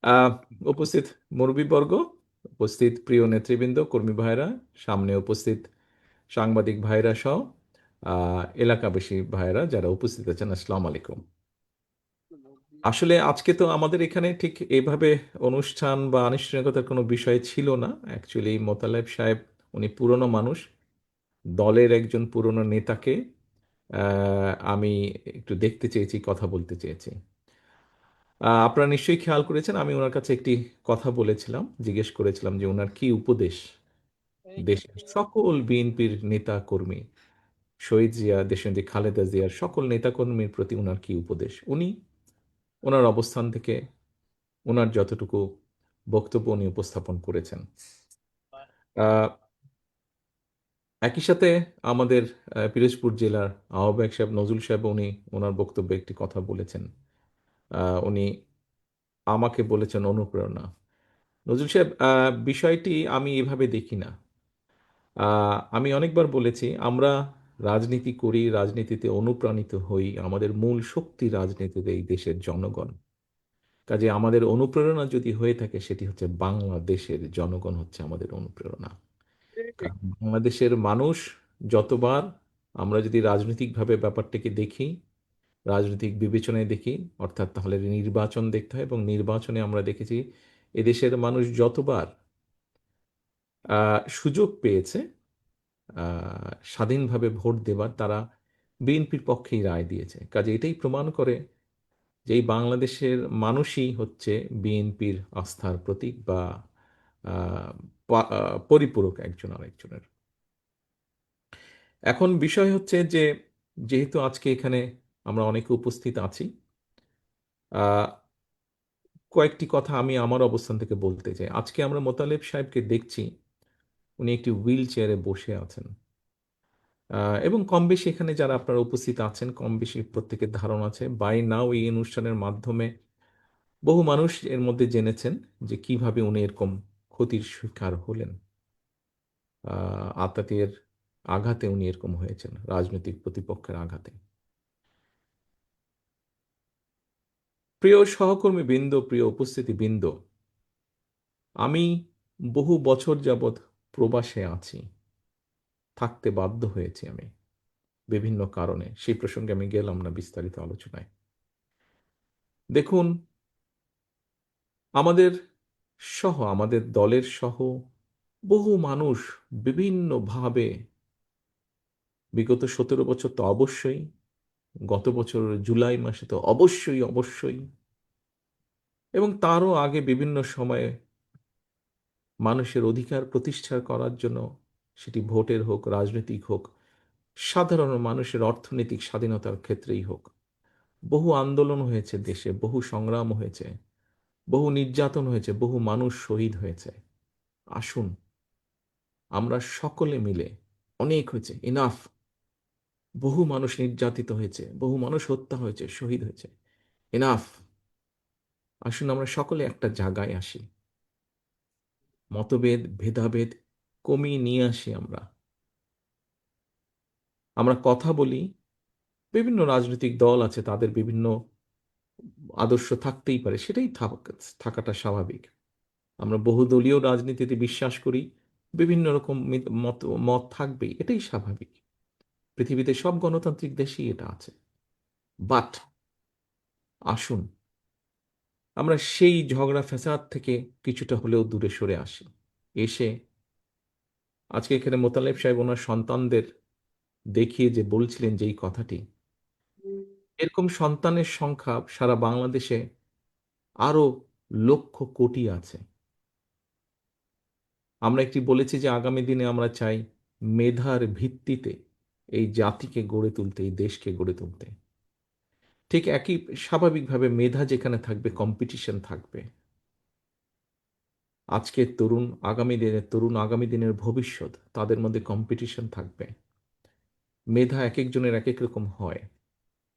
আহ, উপস্থিত মুরব্বীবর্গ, উপস্থিত প্রিয় নেতৃবৃন্দ, কর্মী ভাইরা, সামনে উপস্থিত সাংবাদিক ভাইরা সহ এলাকাবাসী ভাইরা যারা উপস্থিত আছেন, আসসালামু আলাইকুম। আসলে আজকে তো আমাদের এখানে ঠিক এইভাবে অনুষ্ঠান বা আনুষ্ঠানিকতার কোনো বিষয় ছিল না। অ্যাকচুয়ালি মোতালেব সাহেব উনি পুরনো মানুষ, দলের একজন পুরনো নেতাকে আমি একটু দেখতে চেয়েছি, কথা বলতে চেয়েছি। আপনারা নিশ্চয়ই খেয়াল করেছেন, আমি ওনার কাছে একটি কথা বলেছিলাম, জিজ্ঞেস করেছিলাম যে ওনার কি উপদেশ দেশের সকল বিএনপির নেতা কর্মী, শহীদ জিয়া, দেশনেত্রী খালেদা জিয়ার সকল নেতাকর্মীর প্রতি ওনার কি উপদেশ। উনি ওনার অবস্থান থেকে ওনার যতটুকু বক্তব্য উনি উপস্থাপন করেছেন। আহ, একই সাথে আমাদের পিরোজপুর জেলার আহ্বায়ক সাহেব নজরুল সাহেব উনি ওনার বক্তব্যে একটি কথা বলেছেন। উনি আমাকে বলেছেন অনুপ্রেরণা। নজরুল সাহেব, বিষয়টি আমি এভাবে দেখি না। আমি অনেকবার বলেছি, আমরা রাজনীতি করি, রাজনীতিতে অনুপ্রাণিত হই, আমাদের মূল শক্তি রাজনীতিতে এই দেশের জনগণ। কাজে আমাদের অনুপ্রেরণা যদি হয়ে থাকে, সেটি হচ্ছে বাংলাদেশের জনগণ হচ্ছে আমাদের অনুপ্রেরণা। কারণ বাংলাদেশের মানুষ যতবার, আমরা যদি রাজনৈতিকভাবে ব্যাপারটাকে দেখি, রাজনৈতিক বিবেচনায় দেখি, অর্থাৎ তাহলে নির্বাচন দেখতে হয়, এবং নির্বাচনে আমরা দেখেছি এদেশের মানুষ যতবার সুযোগ পেয়েছে স্বাধীনভাবে ভোট দেবার, তারা বিএনপির পক্ষেই রায় দিয়েছে। কাজে এটাই প্রমাণ করে যে এই বাংলাদেশের মানুষই হচ্ছে বিএনপির আস্থার প্রতীক বা পরিপূরক একজন আরেকজনের। এখন বিষয় হচ্ছে যে, যেহেতু আজকে এখানে আমরা অনেকে উপস্থিত আছি, আহ, কয়েকটি কথা আমি আমার অবস্থান থেকে বলতে চাই। আজকে আমরা মোতালেব সাহেবকে দেখছি, উনি একটি হুইল চেয়ারে বসে আছেন। এবং কম বেশি এখানে যারা আপনারা উপস্থিত আছেন, কম বেশি প্রত্যেকের ধারণা আছে, বাই নাও এই অনুষ্ঠানের মাধ্যমে বহু মানুষ এর মধ্যে জেনেছেন যে কিভাবে উনি এরকম ক্ষতির শিকার হলেন। আতাতের আঘাতে উনি এরকম হয়েছেন, রাজনৈতিক প্রতিপক্ষের আঘাতে। প্রিয় সহকর্মী বৃন্দ, প্রিয় উপস্থিতি বৃন্দ, আমি বহু বছর যাবৎ প্রবাসে আছি, থাকতে বাধ্য হয়েছি আমি বিভিন্ন কারণে। সেই প্রসঙ্গে আমি গেলাম না বিস্তারিত আলোচনায়। দেখুন, আমাদের সহ, আমাদের দলের সহ বহু মানুষ বিভিন্নভাবে বিগত 17 বছর তো অবশ্যই, গত বছর জুলাই মাসে তো অবশ্যই অবশ্যই, এবং তারও আগে বিভিন্ন সময়ে মানুষের অধিকার প্রতিষ্ঠা করার জন্য, সেটি ভোটের হোক, রাজনৈতিক হোক, সাধারণ মানুষের অর্থনৈতিক স্বাধীনতার ক্ষেত্রেই হোক, বহু আন্দোলন হয়েছে দেশে, বহু সংগ্রাম হয়েছে, বহু নির্যাতন হয়েছে, বহু মানুষ শহীদ হয়েছে। আসুন আমরা সকলে মিলে, অনেক হয়েছে, ইনাফ, বহু মানুষ নির্যাতিত হয়েছে, বহু মানুষ হত্যা হয়েছে, শহীদ হয়েছে, ইনাফ। আসুন আমরা সকলে একটা জায়গায় আসি, মতভেদ ভেদাভেদ কমিয়ে নিয়ে আসি। আমরা আমরা কথা বলি। বিভিন্ন রাজনৈতিক দল আছে, তাদের বিভিন্ন আদর্শ থাকতেই পারে, সেটাই থাকাটা স্বাভাবিক। আমরা বহুদলীয় রাজনীতিতে বিশ্বাস করি, বিভিন্ন রকম মত মত থাকবেই, এটাই স্বাভাবিক। পৃথিবীতে সব গণতান্ত্রিক দেশেই এটা আছে। বাট আসুন আমরা সেই ঝগড়া ফ্যাসাদ থেকে কিছুটা হলেও দূরে সরে আসি। এসে আজকে এখানে মোতালেব সাহেব ওনার সন্তানদের দেখিয়ে যে বলছিলেন যেই কথাটি, এরকম সন্তানের সংখ্যা সারা বাংলাদেশে আরো লক্ষ কোটি আছে। আমরা একটি বলেছি যে আগামী দিনে আমরা চাই মেধার ভিত্তিতে এই জাতিকে গড়ে তুলতে, এই দেশকে গড়ে তুলতে। ঠিক একই স্বাভাবিকভাবে মেধা যেখানে থাকবে, কম্পিটিশন থাকবে। আজকের তরুণ, আগামী দিনের তরুণ, আগামী দিনের ভবিষ্যৎ, তাদের মধ্যে কম্পিটিশন থাকবে। মেধা এক একজনের এক এক রকম হয়।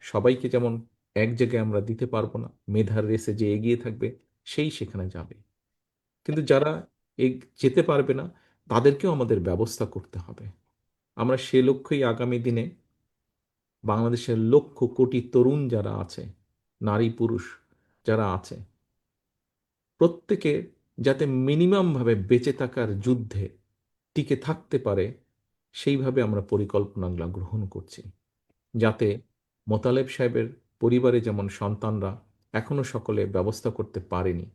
সবাইকে যেমন এক জায়গায় আমরা দিতে পারবো না, মেধার রেসে যে এগিয়ে থাকবে সেই সেখানে যাবে। কিন্তু যারা যেতে পারবে না, তাদেরকেও আমাদের ব্যবস্থা করতে হবে। আমরা সে লক্ষ্যেই আগামী দিনে বাংলাদেশের লক্ষ কোটি তরুণ যারা আছে, নারী পুরুষ যারা আছে, প্রত্যেকে যাতে মিনিমামভাবে বেঁচে থাকার যুদ্ধে টিকে থাকতে পারে সেইভাবে আমরা পরিকল্পনাগুলো গ্রহণ করছি, যাতে মোতালেব সাহেবের পরিবারে যেমন সন্তানরা এখনো সকলে ব্যবস্থা করতে পারেনি,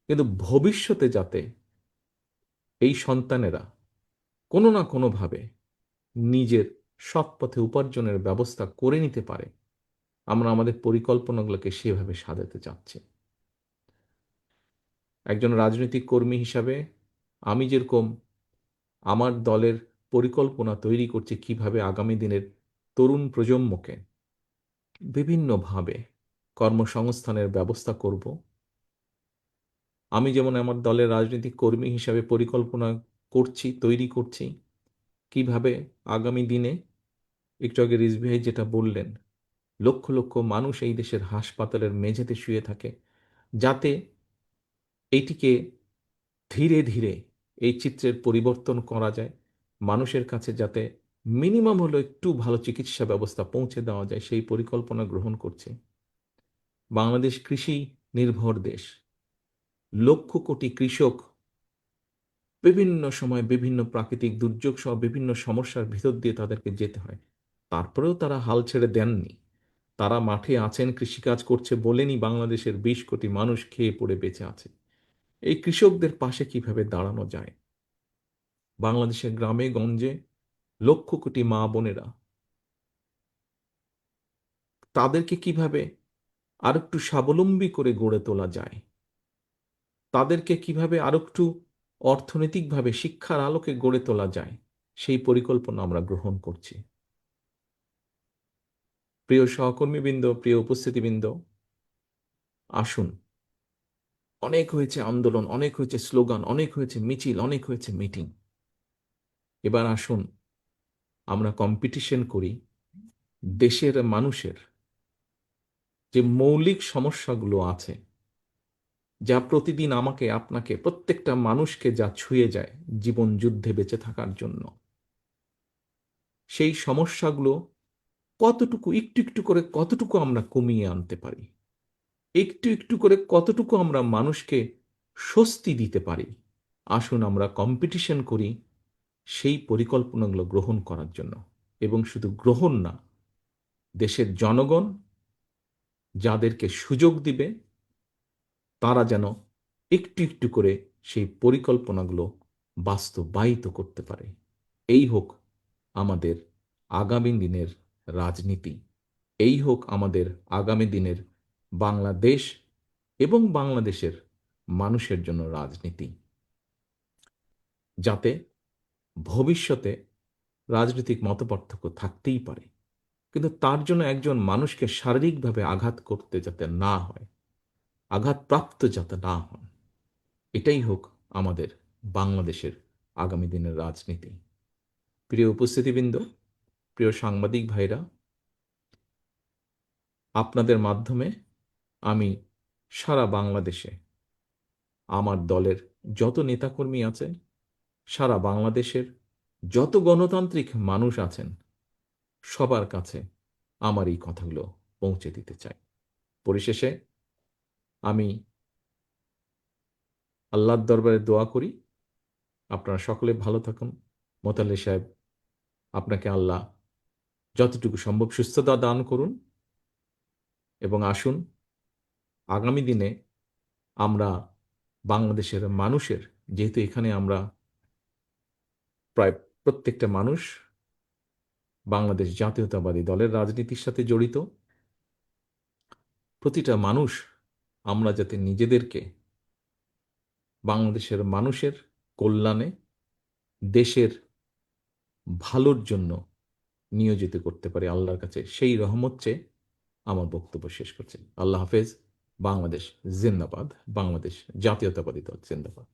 কিন্তু ভবিষ্যতে যাতে এই সন্তানেরা কোনো না কোনোভাবে নিজের সৎ পথে উপার্জনের ব্যবস্থা করে নিতে পারে, আমরা আমাদের পরিকল্পনাগুলোকে সেভাবে সাজাতে চাচ্ছি। একজন রাজনৈতিক কর্মী হিসাবে আমি যেরকম আমার দলের পরিকল্পনা তৈরি করছি কিভাবে আগামী দিনের তরুণ প্রজন্মকে বিভিন্নভাবে কর্মসংস্থানের ব্যবস্থা করব, আমি যেমন আমার দলের রাজনৈতিক কর্মী হিসাবে পরিকল্পনা করছি, তৈরি করছি কিভাবে আগামী দিনে, একটু আগে রিজভী ভাই যেটা বললেন, লক্ষ লক্ষ মানুষ এই দেশের হাসপাতালের মেঝেতে শুয়ে থাকে, যাতে এইটিকে ধীরে ধীরে এই চিত্রের পরিবর্তন করা যায়, মানুষের কাছে যাতে মিনিমাম হলো একটু ভালো চিকিৎসা ব্যবস্থা পৌঁছে দেওয়া যায়, সেই পরিকল্পনা গ্রহণ করছে। বাংলাদেশ কৃষি নির্ভর দেশ, লক্ষ কোটি কৃষক বিভিন্ন সময় বিভিন্ন প্রাকৃতিক দুর্যোগ সহ বিভিন্ন সমস্যার ভিতর দিয়ে তাদেরকে যেতে হয়, তারপরেও তারা হাল ছেড়ে দেননি। তারা মাঠে আছেন, কৃষিকাজ করছে বলেনি বাংলাদেশের ২০ কোটি মানুষ খেয়ে পড়ে বেঁচে আছে। এই কৃষকদের পাশে কিভাবে দাঁড়ানো যায়, বাংলাদেশের গ্রামে গঞ্জে লক্ষ কোটি মা বোনেরা, তাদেরকে কিভাবে আরেকটু স্বাবলম্বী করে গড়ে তোলা যায়, তাদেরকে কিভাবে আরেকটু অর্থনৈতিকভাবে শিক্ষার আলোকে গড়ে তোলা যায়, সেই পরিকল্পনা আমরা গ্রহণ করছি। প্রিয় সহকর্মীবৃন্দ, প্রিয় উপস্থিতিবৃন্দ, আসুন, অনেক হয়েছে আন্দোলন, অনেক হয়েছে স্লোগান, অনেক হয়েছে মিছিল, অনেক হয়েছে মিটিং। এবার আসুন আমরা কম্পিটিশন করি দেশের মানুষের যে মৌলিক সমস্যাগুলো আছে, যা প্রতিদিন আমাকে, আপনাকে, প্রত্যেকটা মানুষকে যা ছুঁয়ে যায় জীবন যুদ্ধে বেঁচে থাকার জন্য, সেই সমস্যাগুলো কতটুকু একটু একটু করে কতটুকু আমরা কমিয়ে আনতে পারি, একটু একটু করে কতটুকু আমরা মানুষকে স্বস্তি দিতে পারি। আসুন আমরা কম্পিটিশন করি সেই পরিকল্পনাগুলো গ্রহণ করার জন্য, এবং শুধু গ্রহণ না, দেশের জনগণ যাদেরকে সুযোগ দিবে তারা যেন একটু একটু করে সেই পরিকল্পনাগুলো বাস্তবায়িত করতে পারে। এই হোক আমাদের আগামী দিনের রাজনীতি, এই হোক আমাদের আগামী দিনের বাংলাদেশ এবং বাংলাদেশের মানুষের জন্য রাজনীতি, যাতে ভবিষ্যতে রাজনৈতিক মতপার্থক্য থাকতেই পারে, কিন্তু তার জন্য একজন মানুষকে শারীরিকভাবে আঘাত করতে যাতে না হয়, আঘাতপ্রাপ্ত যাতে না হন, এটাই হোক আমাদের বাংলাদেশের আগামী দিনের রাজনীতি। প্রিয় উপস্থিতিবৃন্দ, প্রিয় সাংবাদিক ভাইরা, আপনাদের মাধ্যমে আমি সারা বাংলাদেশে আমার দলের যত নেতাকর্মী আছে, সারা বাংলাদেশের যত গণতান্ত্রিক মানুষ আছেন, সবার কাছে আমার এই কথাগুলো পৌঁছে দিতে চাই। পরিশেষে আমি আল্লাহর দরবারে দোয়া করি আপনারা সকলে ভালো থাকুন। মোতালে সাহেব, আপনাকে আল্লাহ যতটুকু সম্ভব সুস্থতা দান করুন, এবং আসুন আগামী দিনে আমরা বাংলাদেশের মানুষের, যেহেতু এখানে আমরা প্রায় প্রত্যেকটা মানুষ বাংলাদেশ জাতীয়তাবাদী দলের রাজনীতির সাথে জড়িত, প্রতিটা মানুষ আমরা যাতে নিজেদেরকে বাংলাদেশের মানুষের কল্যাণে, দেশের ভালোর জন্য নিয়োজিত করতে পারি, আল্লাহর কাছে সেই রহমত চেয়ে আমার বক্তব্য শেষ করছি। আল্লাহ হাফেজ। বাংলাদেশ জিন্দাবাদ। বাংলাদেশ জাতীয়তাবাদী দল জিন্দাবাদ।